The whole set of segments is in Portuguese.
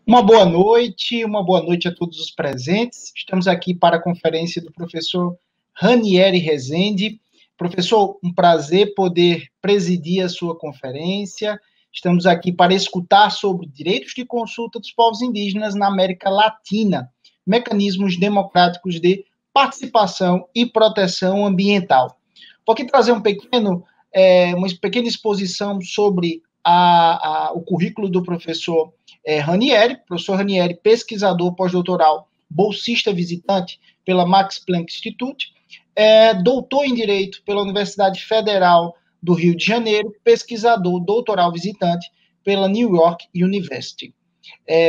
Uma boa noite a todos os presentes. Estamos aqui para a conferência do professor Ranieri Rezende. Professor, um prazer poder presidir a sua conferência. Estamos aqui para escutar sobre direitos de consulta dos povos indígenas na América Latina, mecanismos democráticos de participação e proteção ambiental. Vou aqui trazer uma pequena exposição sobre o currículo do professor Ranieri, professor Ranieri, pesquisador pós-doutoral, bolsista visitante pela Max Planck Institute, doutor em Direito pela Universidade Federal do Rio de Janeiro, pesquisador doutoral visitante pela New York University.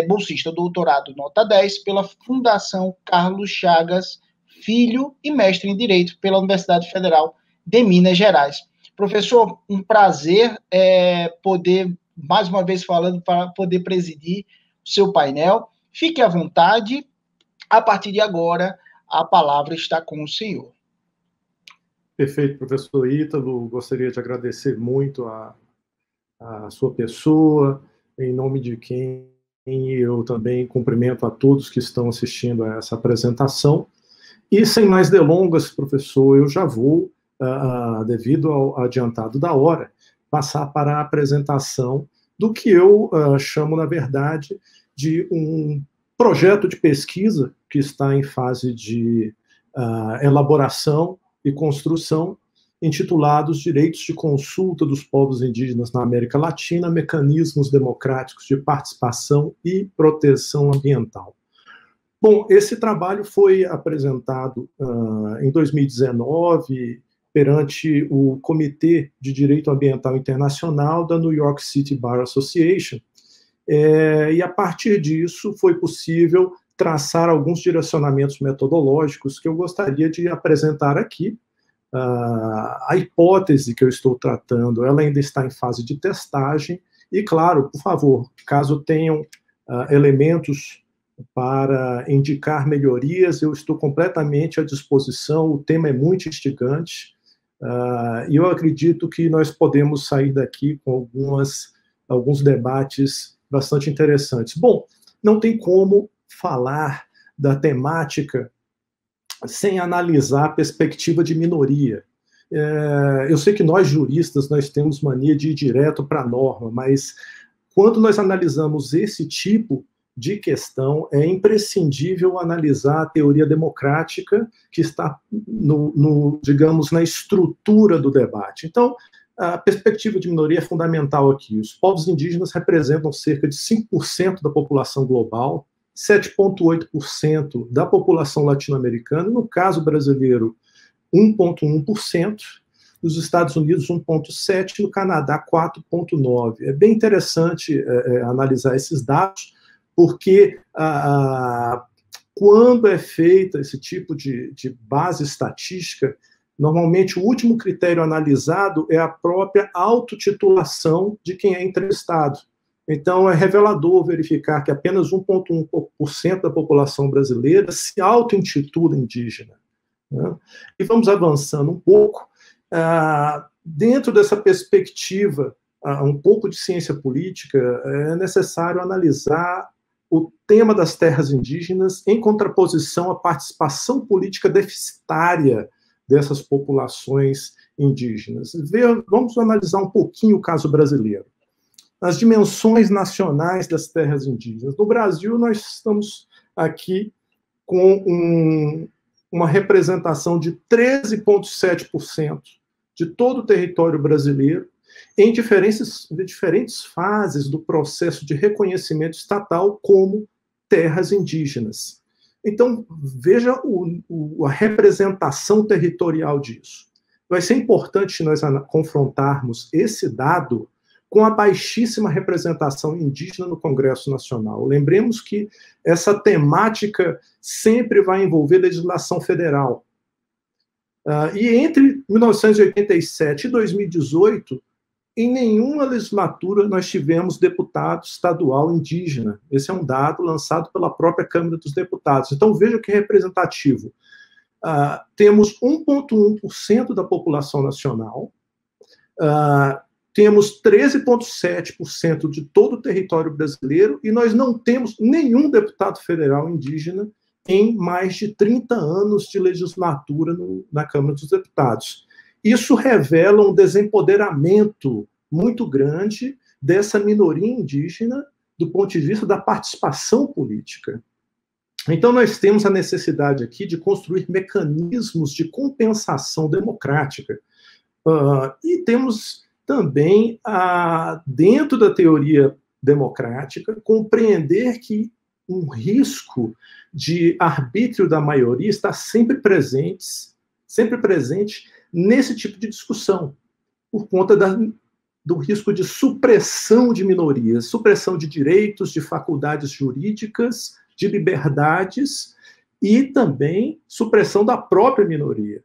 Bolsista doutorado nota 10 pela Fundação Carlos Chagas Filho e mestre em Direito pela Universidade Federal de Minas Gerais. Professor, um prazer poder, mais uma vez falando, para poder presidir o seu painel. Fique à vontade. A partir de agora, a palavra está com o senhor. Perfeito, professor Ítalo. Gostaria de agradecer muito a sua pessoa, em nome de quem eu também cumprimento a todos que estão assistindo a essa apresentação. E, sem mais delongas, professor, eu já vou, devido ao adiantado da hora, passar para a apresentação do que eu chamo, na verdade, de um projeto de pesquisa que está em fase de elaboração e construção, intitulado Os Direitos de Consulta dos Povos Indígenas na América Latina, Mecanismos Democráticos de Participação e Proteção Ambiental. Bom, esse trabalho foi apresentado em 2019 perante o Comitê de Direito Ambiental Internacional da New York City Bar Association, e a partir disso foi possível traçar alguns direcionamentos metodológicos que eu gostaria de apresentar aqui. A hipótese que eu estou tratando, ela ainda está em fase de testagem, e claro, por favor, caso tenham elementos para indicar melhorias, eu estou completamente à disposição, o tema é muito instigante, e eu acredito que nós podemos sair daqui com alguns debates bastante interessantes. Bom, não tem como falar da temática sem analisar a perspectiva de minoria. Eu sei que nós, juristas, nós temos mania de ir direto para a norma, mas quando nós analisamos esse tipo de questão, é imprescindível analisar a teoria democrática que está, digamos, na estrutura do debate. Então, a perspectiva de minoria é fundamental aqui. Os povos indígenas representam cerca de 5% da população global, 7,8% da população latino-americana, no caso brasileiro, 1,1%, nos Estados Unidos, 1,7%, no Canadá, 4,9%. É bem interessante analisar esses dados, porque quando é feita esse tipo de base estatística, normalmente o último critério analisado é a própria autotitulação de quem é entrevistado. Então, é revelador verificar que apenas 1,1% da população brasileira se auto-intitula indígena. Né? E vamos avançando um pouco. Dentro dessa perspectiva, um pouco de ciência política, é necessário analisar o tema das terras indígenas em contraposição à participação política deficitária dessas populações indígenas. Vamos analisar um pouquinho o caso brasileiro. As dimensões nacionais das terras indígenas. No Brasil, nós estamos aqui com uma representação de 13,7% de todo o território brasileiro, em diferentes fases do processo de reconhecimento estatal como terras indígenas. Então, veja a representação territorial disso. Vai ser importante nós confrontarmos esse dado com a baixíssima representação indígena no Congresso Nacional. Lembremos que essa temática sempre vai envolver legislação federal. E entre 1987 e 2018, em nenhuma legislatura nós tivemos deputado estadual indígena. Esse é um dado lançado pela própria Câmara dos Deputados. Então, veja que representativo. Temos 1,1% da população nacional, temos 13,7% de todo o território brasileiro e nós não temos nenhum deputado federal indígena em mais de 30 anos de legislatura na Câmara dos Deputados. Isso revela um desempoderamento muito grande dessa minoria indígena do ponto de vista da participação política. Então, nós temos a necessidade aqui de construir mecanismos de compensação democrática. E temos também, dentro da teoria democrática, compreender que um risco de arbítrio da maioria está sempre presente nesse tipo de discussão, por conta do risco de supressão de minorias, supressão de direitos, de faculdades jurídicas, de liberdades e também supressão da própria minoria.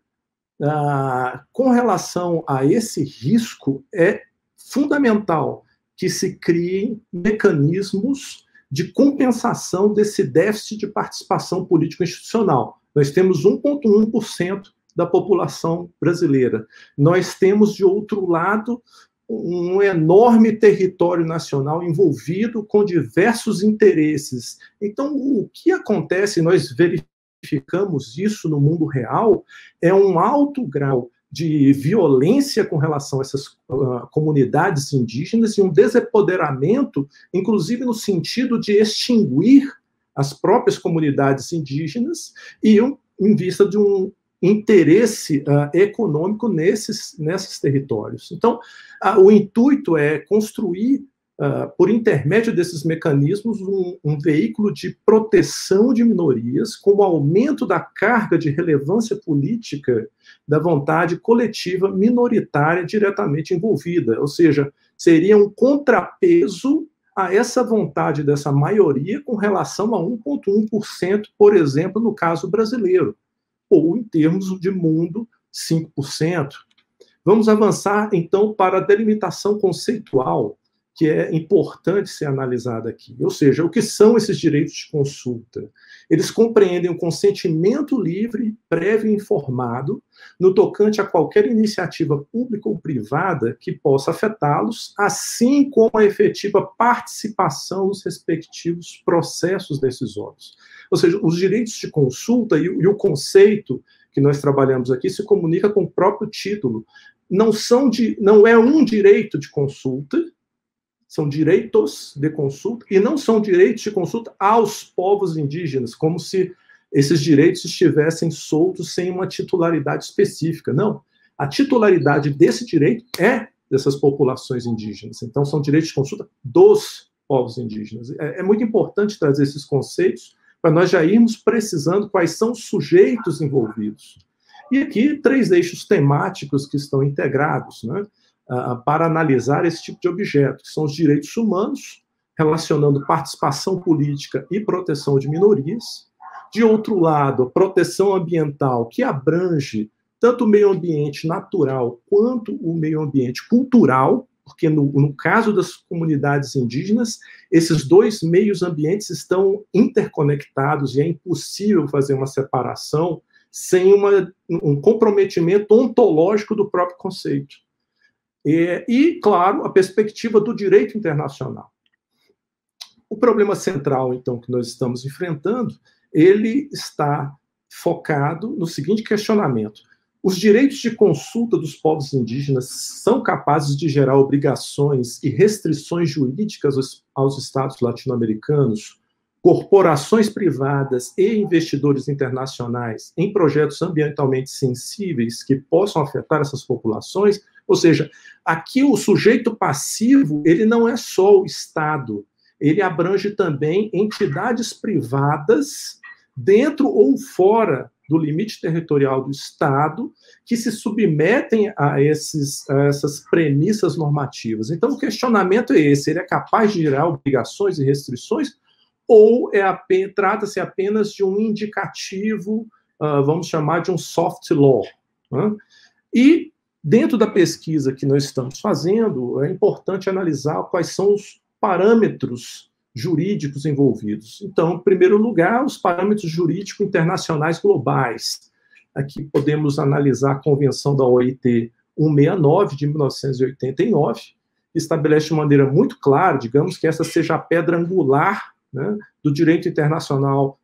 Com relação a esse risco, é fundamental que se criem mecanismos de compensação desse déficit de participação político-institucional. Nós temos 1,1% da população brasileira. Nós temos, de outro lado, um enorme território nacional envolvido com diversos interesses. Então, o que acontece, nós verificamos isso no mundo real, é um alto grau de violência com relação a essas comunidades indígenas e um desempoderamento, inclusive no sentido de extinguir as próprias comunidades indígenas e em vista de um interesse econômico nesses territórios. Então, o intuito é construir, por intermédio desses mecanismos, um veículo de proteção de minorias, com o aumento da carga de relevância política da vontade coletiva minoritária diretamente envolvida, ou seja, seria um contrapeso a essa vontade dessa maioria com relação a 1,1%, por exemplo, no caso brasileiro, ou em termos de mundo, 5%. Vamos avançar, então, para a delimitação conceitual, que é importante ser analisada aqui. Ou seja, o que são esses direitos de consulta? Eles compreendem o consentimento livre, prévio e informado, no tocante a qualquer iniciativa pública ou privada que possa afetá-los, assim como a efetiva participação nos respectivos processos decisórios. Ou seja, os direitos de consulta e o conceito que nós trabalhamos aqui se comunica com o próprio título. Não é um direito de consulta, são direitos de consulta, e não são direitos de consulta aos povos indígenas, como se esses direitos estivessem soltos sem uma titularidade específica. Não, a titularidade desse direito é dessas populações indígenas. Então, são direitos de consulta dos povos indígenas. É muito importante trazer esses conceitos para nós já irmos precisando quais são os sujeitos envolvidos. E aqui, 3 eixos temáticos que estão integrados, né, para analisar esse tipo de objeto, que são os direitos humanos, relacionando participação política e proteção de minorias. De outro lado, a proteção ambiental, que abrange tanto o meio ambiente natural quanto o meio ambiente cultural, porque no caso das comunidades indígenas, esses 2 meios ambientes estão interconectados e é impossível fazer uma separação sem um comprometimento ontológico do próprio conceito. E, claro, a perspectiva do direito internacional. O problema central, então, que nós estamos enfrentando, ele está focado no seguinte questionamento: os direitos de consulta dos povos indígenas são capazes de gerar obrigações e restrições jurídicas aos estados latino-americanos, corporações privadas e investidores internacionais em projetos ambientalmente sensíveis que possam afetar essas populações? Ou seja, aqui o sujeito passivo, ele não é só o Estado, ele abrange também entidades privadas dentro ou fora do limite territorial do Estado que se submetem a essas premissas normativas. Então, o questionamento é esse: ele é capaz de gerar obrigações e restrições ou trata-se apenas de um indicativo, vamos chamar de um soft law? Né? E dentro da pesquisa que nós estamos fazendo, é importante analisar quais são os parâmetros jurídicos envolvidos. Então, em primeiro lugar, os parâmetros jurídicos internacionais globais. Aqui podemos analisar a Convenção da OIT 169, de 1989, estabelece de maneira muito clara, digamos que essa seja a pedra angular, né, do direito internacional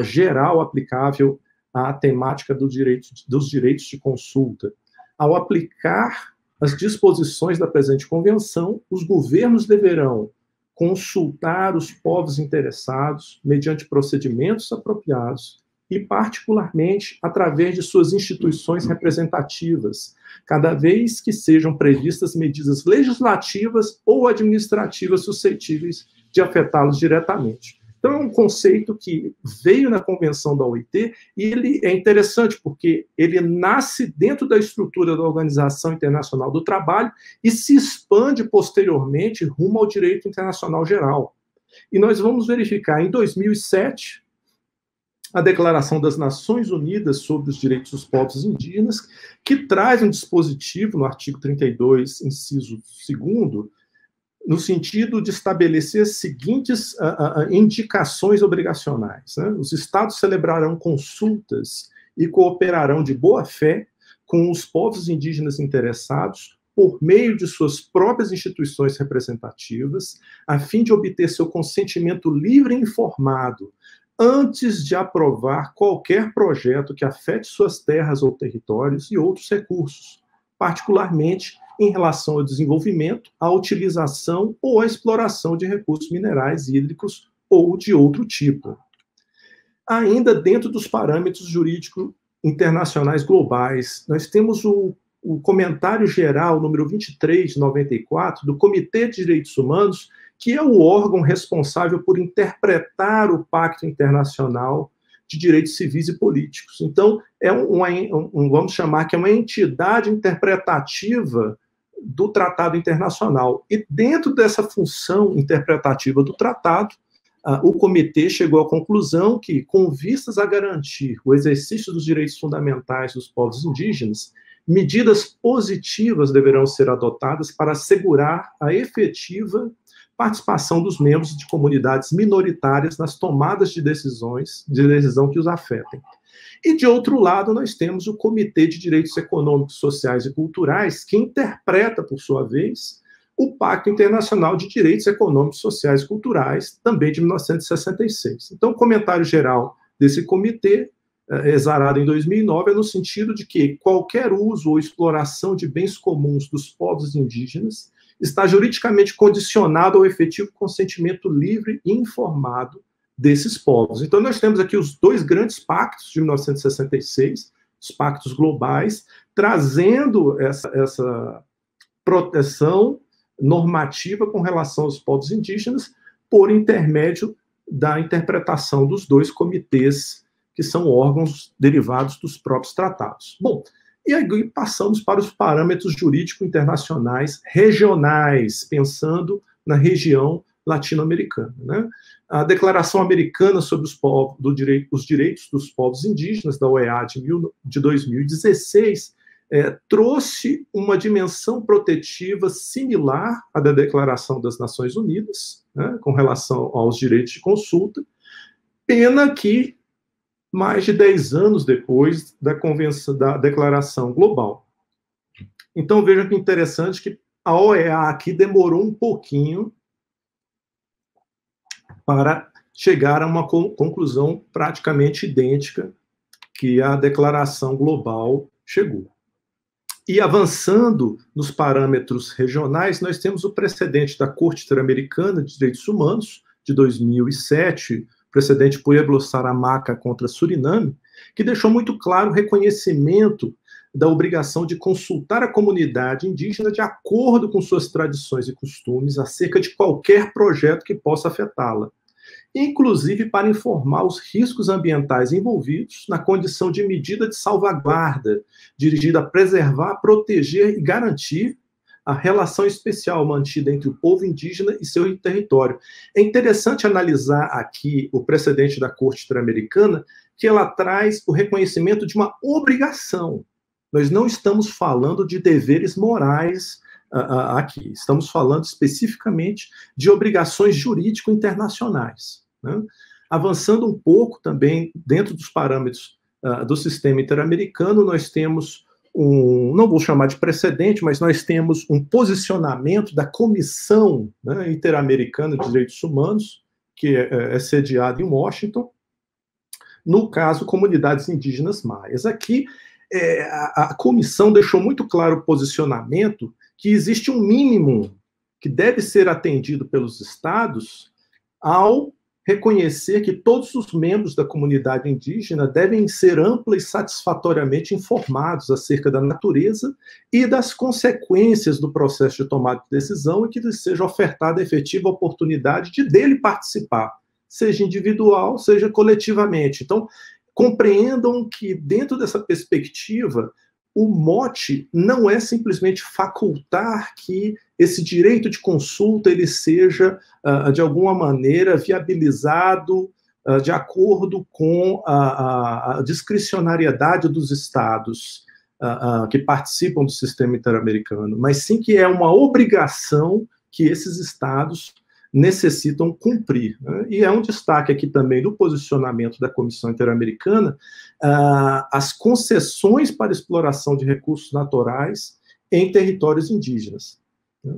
geral aplicável à temática dos direitos de consulta. Ao aplicar as disposições da presente convenção, os governos deverão consultar os povos interessados mediante procedimentos apropriados e, particularmente, através de suas instituições representativas, cada vez que sejam previstas medidas legislativas ou administrativas suscetíveis de afetá-los diretamente. Então, é um conceito que veio na Convenção da OIT e ele é interessante porque ele nasce dentro da estrutura da Organização Internacional do Trabalho e se expande posteriormente rumo ao direito internacional geral. E nós vamos verificar, em 2007, a Declaração das Nações Unidas sobre os Direitos dos Povos Indígenas, que traz um dispositivo, no artigo 32, inciso 2º, no sentido de estabelecer as seguintes indicações obrigacionais, né? Os Estados celebrarão consultas e cooperarão de boa fé com os povos indígenas interessados por meio de suas próprias instituições representativas, a fim de obter seu consentimento livre e informado antes de aprovar qualquer projeto que afete suas terras ou territórios e outros recursos, particularmente em relação ao desenvolvimento, à utilização ou à exploração de recursos minerais, hídricos ou de outro tipo. Ainda dentro dos parâmetros jurídicos internacionais globais, nós temos o comentário geral número 23 de 94 do Comitê de Direitos Humanos, que é o órgão responsável por interpretar o Pacto Internacional de Direitos Civis e Políticos. Então, vamos chamar que é uma entidade interpretativa do Tratado Internacional. E dentro dessa função interpretativa do tratado, o comitê chegou à conclusão que, com vistas a garantir o exercício dos direitos fundamentais dos povos indígenas, medidas positivas deverão ser adotadas para assegurar a efetiva participação dos membros de comunidades minoritárias nas tomadas de decisão que os afetem. E, de outro lado, nós temos o Comitê de Direitos Econômicos, Sociais e Culturais, que interpreta, por sua vez, o Pacto Internacional de Direitos Econômicos, Sociais e Culturais, também de 1966. Então, o comentário geral desse comitê, exarado em 2009, é no sentido de que qualquer uso ou exploração de bens comuns dos povos indígenas está juridicamente condicionado ao efetivo consentimento livre e informado desses povos. Então, nós temos aqui os dois grandes pactos de 1966, os pactos globais, trazendo essa proteção normativa com relação aos povos indígenas por intermédio da interpretação dos dois comitês, que são órgãos derivados dos próprios tratados. Bom, e aí passamos para os parâmetros jurídicos internacionais regionais, pensando na região latino-americana, né? A Declaração Americana sobre os Direitos dos Povos Indígenas, da OEA de 2016, trouxe uma dimensão protetiva similar à da Declaração das Nações Unidas, né, com relação aos direitos de consulta, pena que mais de 10 anos depois da Declaração Global. Então, veja que interessante que a OEA aqui demorou um pouquinho para chegar a uma conclusão praticamente idêntica que a Declaração Global chegou. E avançando nos parâmetros regionais, nós temos o precedente da Corte Interamericana de Direitos Humanos, de 2007, precedente Pueblo Saramaca contra Suriname, que deixou muito claro o reconhecimento da obrigação de consultar a comunidade indígena de acordo com suas tradições e costumes acerca de qualquer projeto que possa afetá-la, inclusive para informar os riscos ambientais envolvidos na condição de medida de salvaguarda, dirigida a preservar, proteger e garantir a relação especial mantida entre o povo indígena e seu território. É interessante analisar aqui o precedente da Corte Interamericana, que ela traz o reconhecimento de uma obrigação. Nós não estamos falando de deveres morais aqui, estamos falando especificamente de obrigações jurídico-internacionais, né? Avançando um pouco também dentro dos parâmetros do sistema interamericano, nós temos não vou chamar de precedente, mas nós temos um posicionamento da Comissão, né, Interamericana de Direitos Humanos, que é sediada em Washington, no caso, comunidades indígenas maias. Aqui, a comissão deixou muito claro o posicionamento que existe um mínimo que deve ser atendido pelos estados ao reconhecer que todos os membros da comunidade indígena devem ser ampla e satisfatoriamente informados acerca da natureza e das consequências do processo de tomada de decisão e que lhes seja ofertada a efetiva oportunidade de dele participar, seja individual, seja coletivamente. Então, compreendam que, dentro dessa perspectiva, o mote não é simplesmente facultar que esse direito de consulta ele seja, de alguma maneira, viabilizado de acordo com a discricionariedade dos estados que participam do sistema interamericano, mas sim que é uma obrigação que esses estados necessitam cumprir. Né? E é um destaque aqui também do posicionamento da Comissão Interamericana as concessões para exploração de recursos naturais em territórios indígenas. Né?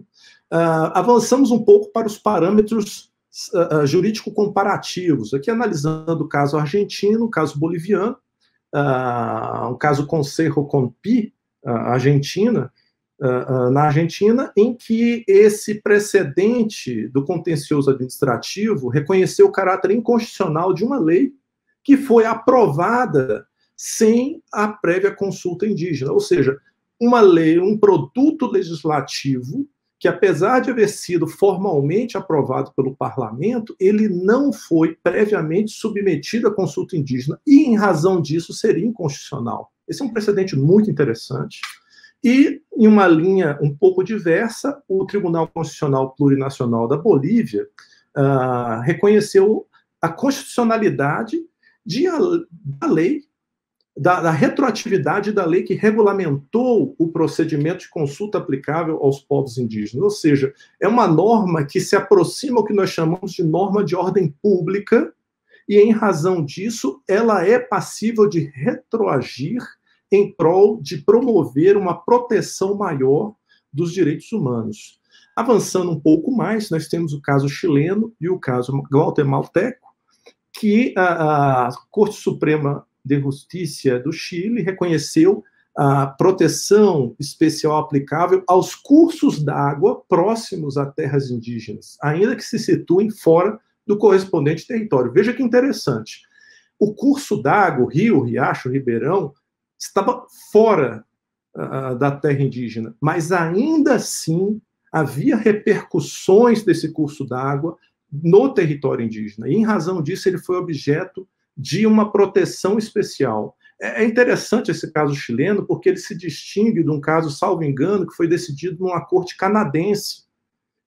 Avançamos um pouco para os parâmetros jurídico-comparativos, aqui analisando o caso argentino, o caso boliviano, o caso Concerro Conpi, Argentina, na Argentina, em que esse precedente do contencioso administrativo reconheceu o caráter inconstitucional de uma lei que foi aprovada sem a prévia consulta indígena, ou seja, uma lei, um produto legislativo que, apesar de haver sido formalmente aprovado pelo parlamento, ele não foi previamente submetido à consulta indígena e, em razão disso, seria inconstitucional. Esse é um precedente muito interessante. E, em uma linha um pouco diversa, o Tribunal Constitucional Plurinacional da Bolívia reconheceu a constitucionalidade da lei, da retroatividade da lei que regulamentou o procedimento de consulta aplicável aos povos indígenas. Ou seja, é uma norma que se aproxima ao que nós chamamos de norma de ordem pública, e, em razão disso, ela é passível de retroagir em prol de promover uma proteção maior dos direitos humanos. Avançando um pouco mais, nós temos o caso chileno e o caso guatemalteco, que a Corte Suprema de Justiça do Chile reconheceu a proteção especial aplicável aos cursos d'água próximos a terras indígenas, ainda que se situem fora do correspondente território. Veja que interessante. O curso d'água, o rio, riacho, ribeirão, estava fora da terra indígena, mas ainda assim havia repercussões desse curso d'água no território indígena, e em razão disso ele foi objeto de uma proteção especial. É interessante esse caso chileno, porque ele se distingue de um caso, salvo engano, que foi decidido numa corte canadense,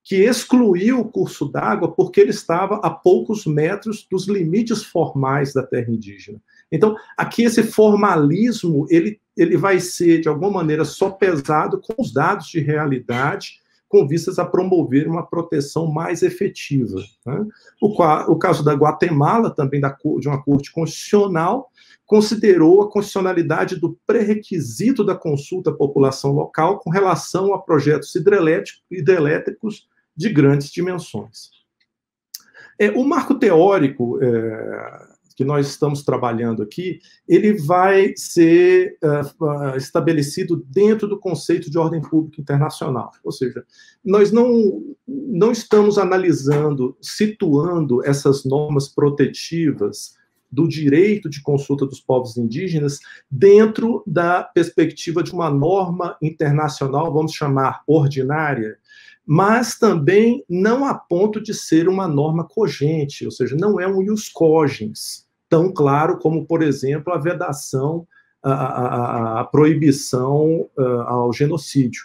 que excluiu o curso d'água porque ele estava a poucos metros dos limites formais da terra indígena. Então, aqui esse formalismo, ele vai ser, de alguma maneira, sopesado com os dados de realidade, com vistas a promover uma proteção mais efetiva. Né? O caso da Guatemala, também de uma corte constitucional, considerou a constitucionalidade do pré-requisito da consulta à população local com relação a projetos hidrelétricos de grandes dimensões. O marco teórico que nós estamos trabalhando aqui, ele vai ser estabelecido dentro do conceito de ordem pública internacional. Ou seja, nós não estamos analisando, situando essas normas protetivas do direito de consulta dos povos indígenas dentro da perspectiva de uma norma internacional, vamos chamar ordinária, mas também não a ponto de ser uma norma cogente, ou seja, não é um ius cogens, tão claro como, por exemplo, a vedação, a proibição ao genocídio.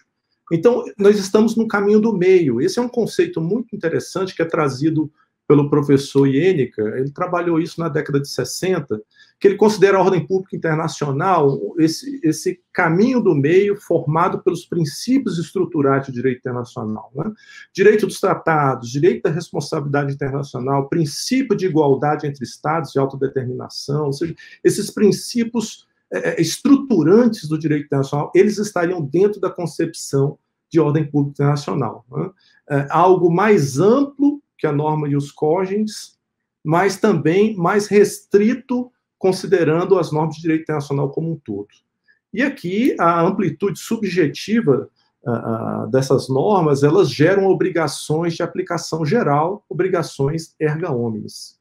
Então, nós estamos no caminho do meio. Esse é um conceito muito interessante que é trazido pelo professor Ienica. Ele trabalhou isso na década de 60, que ele considera a ordem pública internacional esse caminho do meio formado pelos princípios estruturais do direito internacional. Né? Direito dos tratados, direito da responsabilidade internacional, princípio de igualdade entre estados e autodeterminação, ou seja, esses princípios estruturantes do direito internacional, eles estariam dentro da concepção de ordem pública internacional, né? Algo mais amplo que a norma ius cogens, mas também mais restrito, considerando as normas de direito internacional como um todo. E aqui, a amplitude subjetiva dessas normas, elas geram obrigações de aplicação geral, obrigações erga omnes.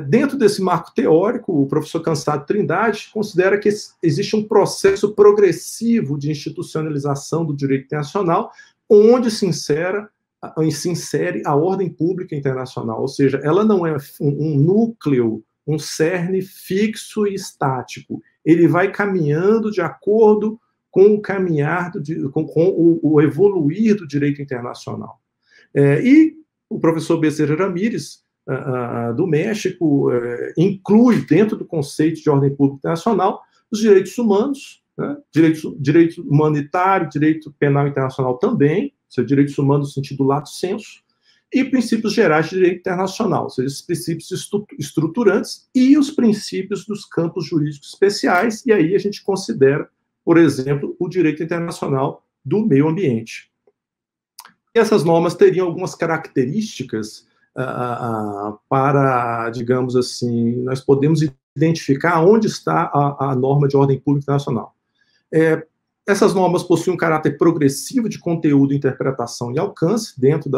Dentro desse marco teórico, o professor Cansado Trindade considera que existe um processo progressivo de institucionalização do direito internacional, onde se insere a ordem pública internacional, ou seja, ela não é um núcleo, um cerne fixo e estático. Ele vai caminhando de acordo com o caminhar, com o evoluir do direito internacional. E o professor Becerra Ramírez, do México, inclui dentro do conceito de ordem pública internacional os direitos humanos, né? direito humanitário, direito penal internacional também, ou seja, direitos humanos no sentido lato sensu, e princípios gerais de direito internacional, ou seja, esses princípios estruturantes e os princípios dos campos jurídicos especiais, e aí a gente considera, por exemplo, o direito internacional do meio ambiente. E essas normas teriam algumas características para, digamos assim, nós podemos identificar onde está a norma de ordem pública internacional. Essas normas possuem um caráter progressivo de conteúdo, interpretação e alcance, dentro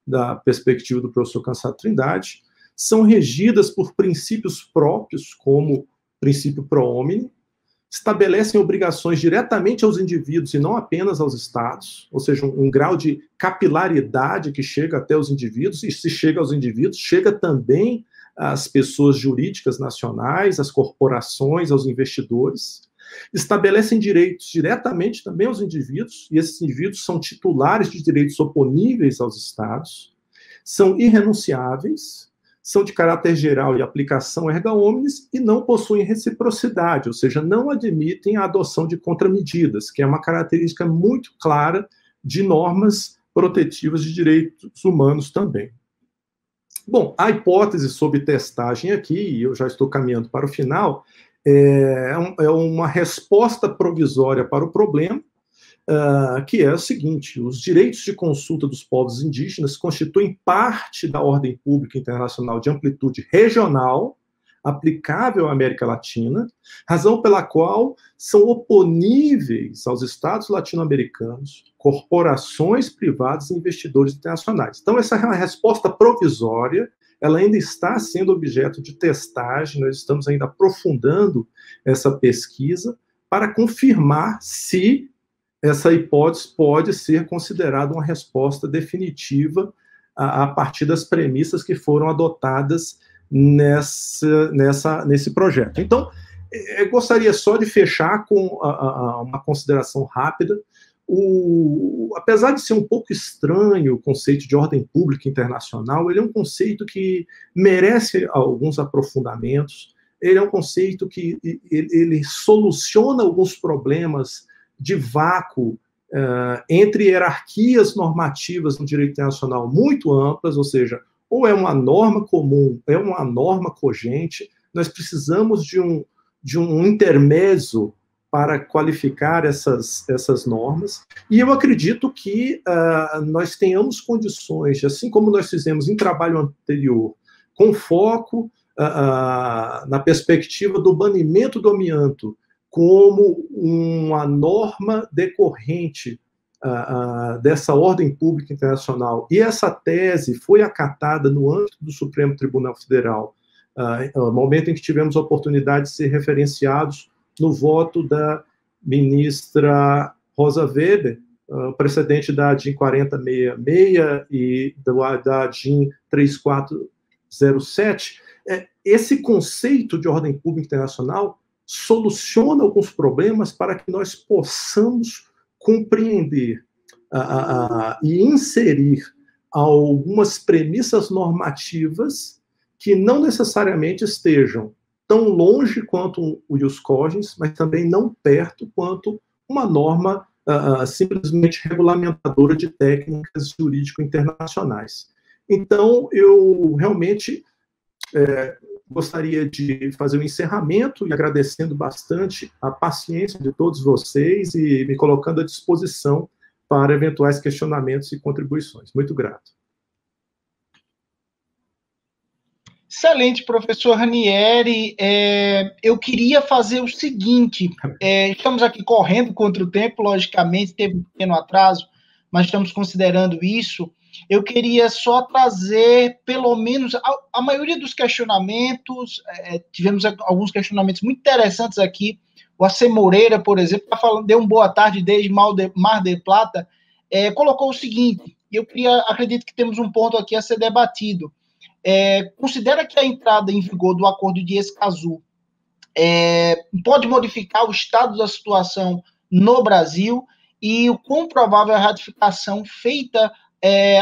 da perspectiva do professor Cansado Trindade, são regidas por princípios próprios, como princípio pro homine, estabelecem obrigações diretamente aos indivíduos e não apenas aos estados, ou seja, um grau de capilaridade que chega até os indivíduos, e se chega aos indivíduos, chega também às pessoas jurídicas nacionais, às corporações, aos investidores. Estabelecem direitos diretamente também aos indivíduos, e esses indivíduos são titulares de direitos oponíveis aos estados, são irrenunciáveis, são de caráter geral e aplicação erga omnes e não possuem reciprocidade, ou seja, não admitem a adoção de contramedidas, que é uma característica muito clara de normas protetivas de direitos humanos também. Bom, a hipótese sobre testagem aqui, e eu já estou caminhando para o final, é uma resposta provisória para o problema, que é o seguinte: os direitos de consulta dos povos indígenas constituem parte da ordem pública internacional de amplitude regional, aplicável à América Latina, razão pela qual são oponíveis aos estados latino-americanos, corporações privadas e investidores internacionais. Então, essa é uma resposta provisória, ela ainda está sendo objeto de testagem, nós estamos ainda aprofundando essa pesquisa para confirmar se essa hipótese pode ser considerada uma resposta definitiva a partir das premissas que foram adotadas nesse projeto. Então, eu gostaria só de fechar com uma consideração rápida. Apesar de ser um pouco estranho o conceito de ordem pública internacional, ele é um conceito que merece alguns aprofundamentos, ele é um conceito que ele soluciona alguns problemas de vácuo entre hierarquias normativas no direito internacional muito amplas, ou seja, ou é uma norma comum, é uma norma cogente, nós precisamos de um intermezzo para qualificar essas normas, e eu acredito que nós tenhamos condições, assim como nós fizemos em trabalho anterior, com foco na perspectiva do banimento do amianto, como uma norma decorrente dessa ordem pública internacional, e essa tese foi acatada no âmbito do Supremo Tribunal Federal, no momento em que tivemos a oportunidade de ser referenciados no voto da ministra Rosa Weber, precedente da ADIM 4066 e da ADIM 3407, esse conceito de ordem pública internacional soluciona alguns problemas para que nós possamos compreender e inserir algumas premissas normativas que não necessariamente estejam tão longe quanto o ius cogens, mas também não perto quanto uma norma simplesmente regulamentadora de técnicas jurídico-internacionais. Então, eu realmente gostaria de fazer o encerramento e agradecendo bastante a paciência de todos vocês e me colocando à disposição para eventuais questionamentos e contribuições. Muito grato. Excelente, professor Ranieri. Eu queria fazer o seguinte, estamos aqui correndo contra o tempo, logicamente, teve um pequeno atraso, mas estamos considerando isso. Eu queria só trazer, pelo menos, a maioria dos questionamentos, tivemos alguns questionamentos muito interessantes aqui. O AC Moreira, por exemplo, está falando, deu uma boa tarde desde Mar del Plata, colocou o seguinte, e eu acredito que temos um ponto aqui a ser debatido. Considera que a entrada em vigor do Acordo de Escazú pode modificar o estado da situação no Brasil e o quão provável é a ratificação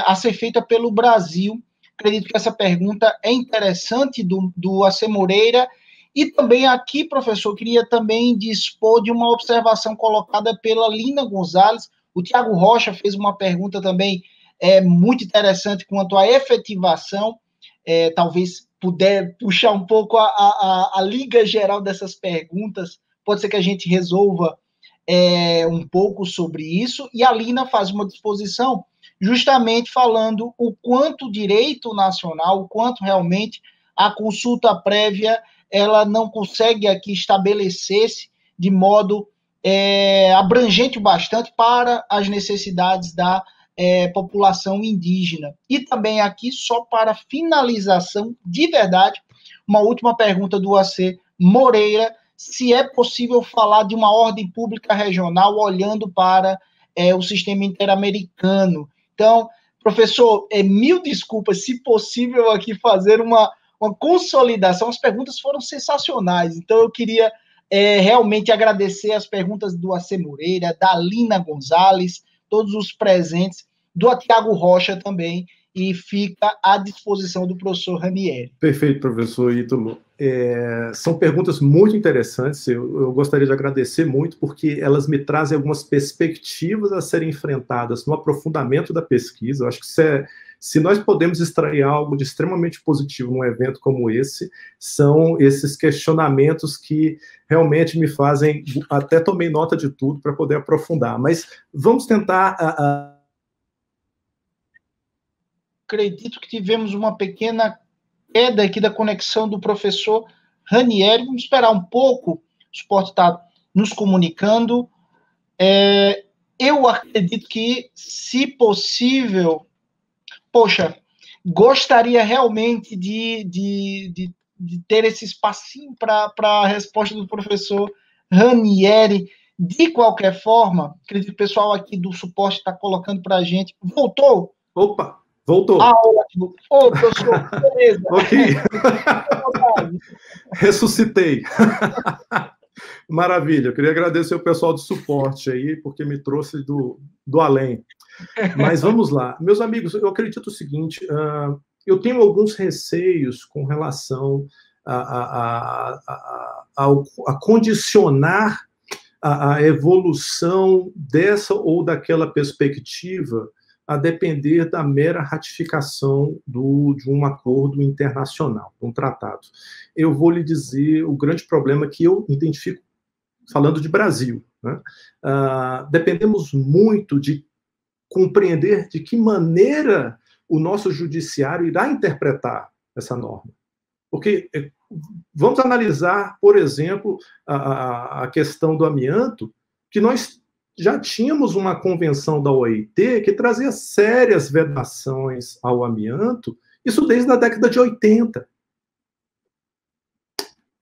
a ser feita pelo Brasil. Acredito que essa pergunta é interessante do AC Moreira. E também aqui, professor, queria também dispor de uma observação colocada pela Lina Gonzalez. O Tiago Rocha fez uma pergunta também muito interessante quanto à efetivação. Talvez puder puxar um pouco a liga geral dessas perguntas, pode ser que a gente resolva um pouco sobre isso. E a Lina faz uma disposição justamente falando o quanto o direito nacional, o quanto realmente a consulta prévia, ela não consegue aqui estabelecer-se de modo abrangente bastante para as necessidades da população indígena. E também aqui, só para finalização, de verdade, uma última pergunta do AC Moreira, se é possível falar de uma ordem pública regional olhando para o sistema interamericano. Então, professor, mil desculpas, se possível aqui fazer uma consolidação, as perguntas foram sensacionais, então eu queria realmente agradecer as perguntas do AC Moreira, da Lina Gonzalez, todos os presentes, do Tiago Rocha também, e fica à disposição do professor Ranieri. Perfeito, professor Ítalo. São perguntas muito interessantes, eu gostaria de agradecer muito, porque elas me trazem algumas perspectivas a serem enfrentadas no aprofundamento da pesquisa. Eu acho que se nós podemos extrair algo de extremamente positivo num evento como esse, são esses questionamentos que realmente me fazem, até tomei nota de tudo para poder aprofundar, mas vamos tentar... Acredito que tivemos uma pequena queda aqui da conexão do professor Ranieri. Vamos esperar um pouco, o suporte está nos comunicando. Eu acredito que, se possível, gostaria realmente de ter esse espacinho para a resposta do professor Ranieri. De qualquer forma, acredito que o pessoal aqui do suporte está colocando para a gente. Voltou? Opa! Voltou. Ótimo. Professor, beleza. Ok. Ressuscitei. Maravilha. Eu queria agradecer o pessoal do suporte aí, porque me trouxe do além. Mas vamos lá. Meus amigos, eu acredito o seguinte, eu tenho alguns receios com relação a condicionar a evolução dessa ou daquela perspectiva a depender da mera ratificação de um acordo internacional, de um tratado. Eu vou lhe dizer o grande problema que eu identifico, falando de Brasil, né? Dependemos muito de compreender de que maneira o nosso judiciário irá interpretar essa norma. Porque vamos analisar, por exemplo, a questão do amianto, que nós já tínhamos uma convenção da OIT que trazia sérias vedações ao amianto, isso desde a década de 80.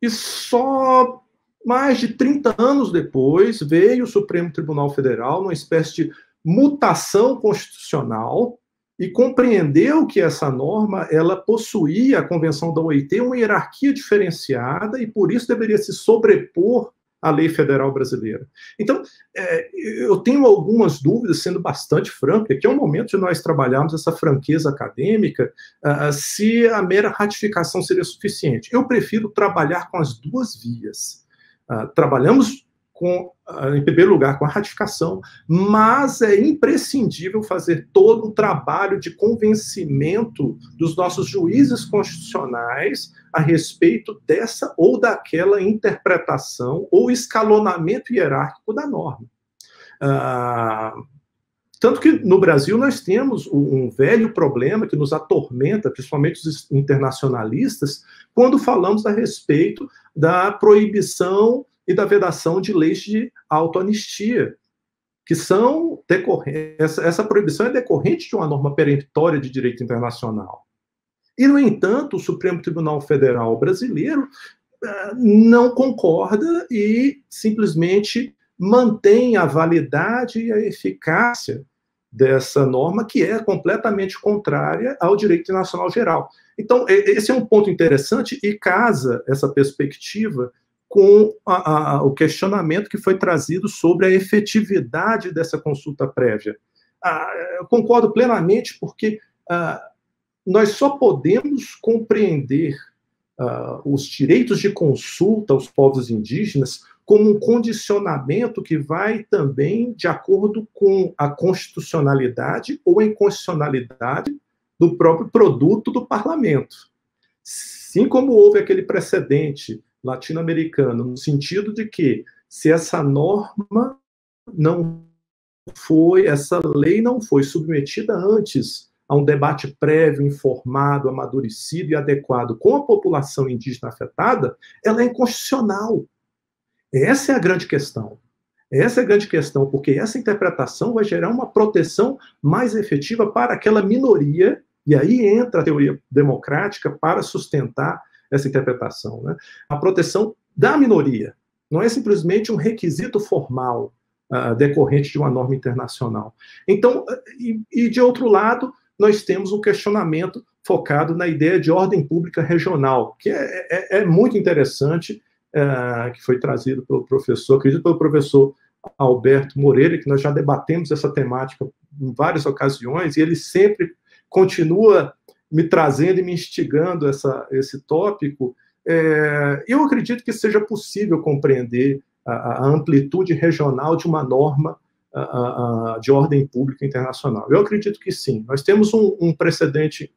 E só mais de 30 anos depois veio o Supremo Tribunal Federal numa espécie de mutação constitucional e compreendeu que essa norma ela possuía, a convenção da OIT, uma hierarquia diferenciada e por isso deveria se sobrepor a lei federal brasileira. Então, eu tenho algumas dúvidas, sendo bastante franco, que é o momento de nós trabalharmos essa franqueza acadêmica, se a mera ratificação seria suficiente. Eu prefiro trabalhar com as duas vias. Trabalhamos em primeiro lugar, com a ratificação, mas é imprescindível fazer todo um trabalho de convencimento dos nossos juízes constitucionais a respeito dessa ou daquela interpretação ou escalonamento hierárquico da norma. Tanto que no Brasil nós temos um velho problema que nos atormenta, principalmente os internacionalistas, quando falamos a respeito da proibição e da vedação de leis de autoanistia, que são decorrentes. Essa proibição é decorrente de uma norma peremptória de direito internacional. E, no entanto, o Supremo Tribunal Federal brasileiro não concorda e simplesmente mantém a validade e a eficácia dessa norma, que é completamente contrária ao direito internacional geral. Então, esse é um ponto interessante e casa essa perspectiva com o questionamento que foi trazido sobre a efetividade dessa consulta prévia. Eu concordo plenamente, porque nós só podemos compreender os direitos de consulta aos povos indígenas como um condicionamento que vai também de acordo com a constitucionalidade ou a inconstitucionalidade do próprio produto do parlamento. Assim como houve aquele precedente latino-americano, no sentido de que, se essa norma não foi, essa lei não foi submetida antes a um debate prévio, informado, amadurecido e adequado com a população indígena afetada, ela é inconstitucional. Essa é a grande questão. Essa é a grande questão, porque essa interpretação vai gerar uma proteção mais efetiva para aquela minoria, e aí entra a teoria democrática para sustentar essa interpretação, né? A proteção da minoria. Não é simplesmente um requisito formal decorrente de uma norma internacional. Então, e de outro lado, nós temos um questionamento focado na ideia de ordem pública regional, que é muito interessante, que foi trazido pelo professor, acredito pelo professor Alberto Moreira, que nós já debatemos essa temática em várias ocasiões, e ele sempre continua me trazendo e me instigando esse tópico. Eu acredito que seja possível compreender a amplitude regional de uma norma de ordem pública internacional. Eu acredito que sim. Nós temos um precedente,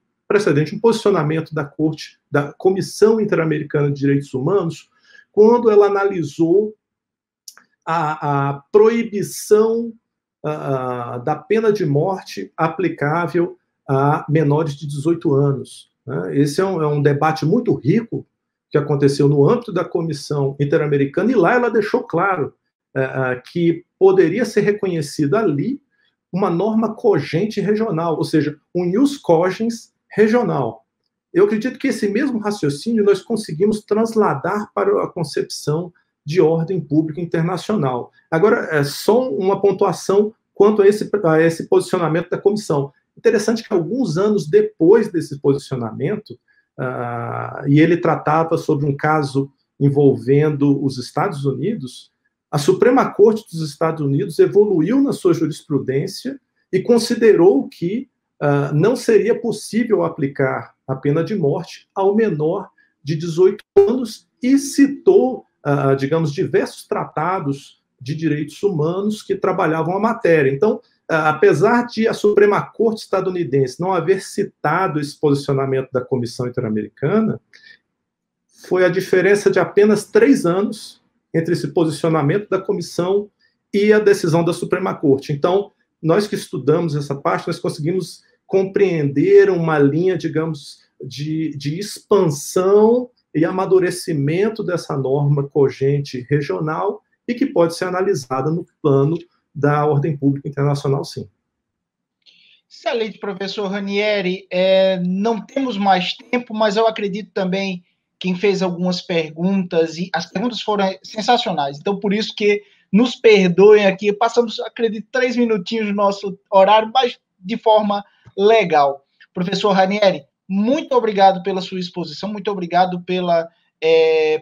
um posicionamento da Corte, da Comissão Interamericana de Direitos Humanos, quando ela analisou a proibição da pena de morte aplicável a menores de 18 anos. Né? Esse é um debate muito rico que aconteceu no âmbito da Comissão Interamericana, e lá ela deixou claro que poderia ser reconhecida ali uma norma cogente regional, ou seja, um ius cogens regional. Eu acredito que esse mesmo raciocínio nós conseguimos trasladar para a concepção de ordem pública internacional. Agora, é só uma pontuação quanto a esse posicionamento da comissão. Interessante que alguns anos depois desse posicionamento, e ele tratava sobre um caso envolvendo os Estados Unidos, a Suprema Corte dos Estados Unidos evoluiu na sua jurisprudência e considerou que não seria possível aplicar a pena de morte ao menor de 18 anos e citou, digamos, diversos tratados de direitos humanos que trabalhavam a matéria. Então, apesar de a Suprema Corte estadunidense não haver citado esse posicionamento da Comissão Interamericana, foi a diferença de apenas 3 anos entre esse posicionamento da Comissão e a decisão da Suprema Corte. Então, nós que estudamos essa parte, nós conseguimos compreender uma linha, digamos, de expansão e amadurecimento dessa norma cogente regional e que pode ser analisada no plano da ordem pública internacional, sim. Excelente, professor Ranieri. Não temos mais tempo, mas eu acredito também quem fez algumas perguntas, e as perguntas foram sensacionais. Então, por isso que nos perdoem aqui, passamos, acredito, 3 minutinhos do nosso horário, mas de forma legal. Professor Ranieri, muito obrigado pela sua exposição, muito obrigado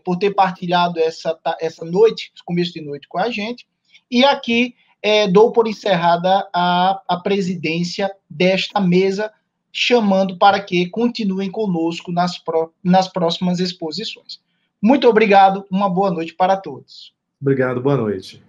por ter partilhado essa noite, começo de noite com a gente, e aqui dou por encerrada a presidência desta mesa, chamando para que continuem conosco nas próximas exposições. Muito obrigado, uma boa noite para todos. Obrigado, boa noite.